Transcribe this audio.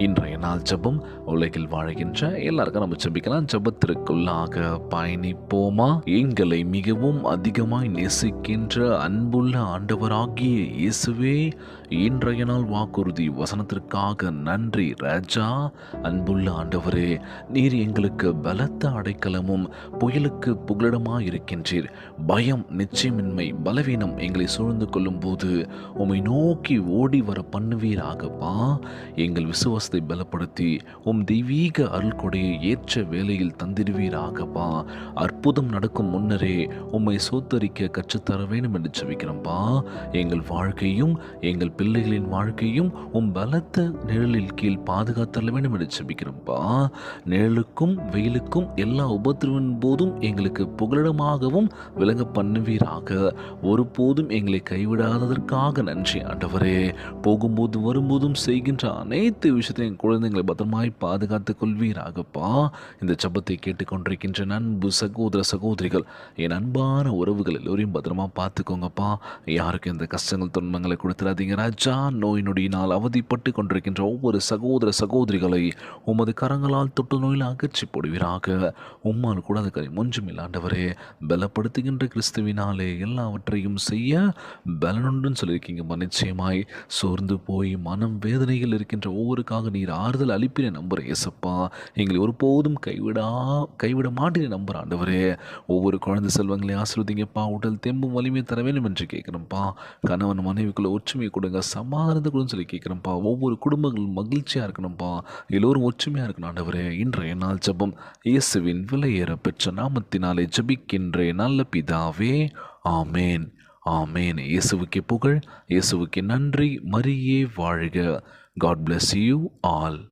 இன்றைய நாள் ஜெபம். உலகில் வாழ்கின்ற எல்லாருக்கும் நம்ம ஜெபிக்கலாம். ஜெபத்திற்குள்ளாக பயணிப்போமா? எங்களை மிகவும் அதிகமாய் நேசிக்கின்ற அன்புள்ள ஆண்டவராகிய இயேசுவே, இன்றைய நாள் வாக்குறுதி வசனத்திற்காக நன்றி ராஜா. அன்புள்ள ஆண்டவரே, நீர் எங்களுக்கு பலத்த அடைக்கலமும் புயலுக்கு புகலிடமாய் இருக்கின்றீர். பயம், நிச்சயமின்மை, பலவீனம் எங்களை சூழ்ந்து கொள்ளும் போது உம்மை நோக்கி ஓடி வர பண்ணுவீராகப்பா. எங்கள் விசுவாசத்தை பலப்படுத்தி தெய்வீக அருள் கொடையை ஏற்ற வேளையில் தந்திடுவீராகப்பா. அற்புதம் நடக்கும் முன்னரே உம்மை சோத்தரிக்க கற்றுத்தர வேண்டும் என்று ஜெபிக்கிறோம்பா. எங்கள் வாழ்க்கையும் எங்கள் பிள்ளைகளின் வாழ்க்கையும் பலத்த நிழலில் கீழ் பாதுகாத்தர வேண்டும் என்று ஜெபிக்கிறோம்பா. நிழலுக்கும் வெயிலுக்கும் எல்லா உபத்திரவின் போதும் எங்களுக்கு புகலிடமாகவும் விளங்க பண்ணுவீராக. ஒருபோதும் எங்களை கைவிடாததற்காக நன்றி ஆண்டவரே. போகும்போது வரும்போதும் செய்கின்ற அனைத்து விஷயத்தையும் குழந்தைங்களை பத்திரமாய் பாதுகாத்துக் கொள்வீராகப்பா. இந்த ஜெபத்தை கேட்டுக்கொண்டிருக்கின்ற அன்பு சகோதர சகோதரிகள், என் அன்பான உறவுகள் எல்லோரையும் பத்திரமா பார்த்துக்கோங்கப்பா. யாருக்கும் இந்த கஷ்டங்கள் துன்பங்களை கொடுத்துடாதீங்க ராஜா. நோய் நொடியினால் அவதிப்பட்டு கொண்டிருக்கின்ற ஒவ்வொரு சகோதர சகோதரிகளை உமது கரங்களால் தொட்டு நோயில் அகற்றி போடுவீராக. உம்மால் கூட அது ஒன்றுமில்லை ஆண்டவரே. பலப்படுத்துகின்ற கிறிஸ்துவினாலே எல்லாவற்றையும் செய்ய பலனுண்டுன்னு சொல்லியிருக்கீங்க. நிச்சயமாய் சோர்ந்து போய் மனம் வேதனைகள் இருக்கின்ற ஒவ்வொருக்காக நீர் ஆறுதல் அளிப்பின நம்புகிறேன் ஏசப்பா. எங்களை ஒருபோதும் கைவிட மாட்டேன் நம்புகிற ஆண்டவரே. ஒவ்வொரு குழந்தை செல்வங்களையும் ஆசீர்வதிங்கப்பா. உடல் தெம்பும் வலிமையை தர வேண்டும் என்று கேட்குறேன்ப்பா. கணவன் மனைவிக்குள்ள ஒற்றுமையை கொடுங்க, சமாதானத்தை கொடுன்னு சொல்லி கேட்குறேன்ப்பா. ஒவ்வொரு குடும்பங்களும் மகிழ்ச்சியாக இருக்கணும்ப்பா. எல்லோரும் ஒற்றுமையாக இருக்கணும் ஆண்டவரே. இன்றைய நாள் ஜெபம் இயேசுவின் விலையேற பெற்ற நாமத்தினாலே ஜெபிக்கின்றேன் நல்ல பிதாவே, ஆமேன். ஆமேன். இயேசுவுக்கே புகழ், இயேசுவுக்கே நன்றி. மரியே வாழ்க. God bless you all.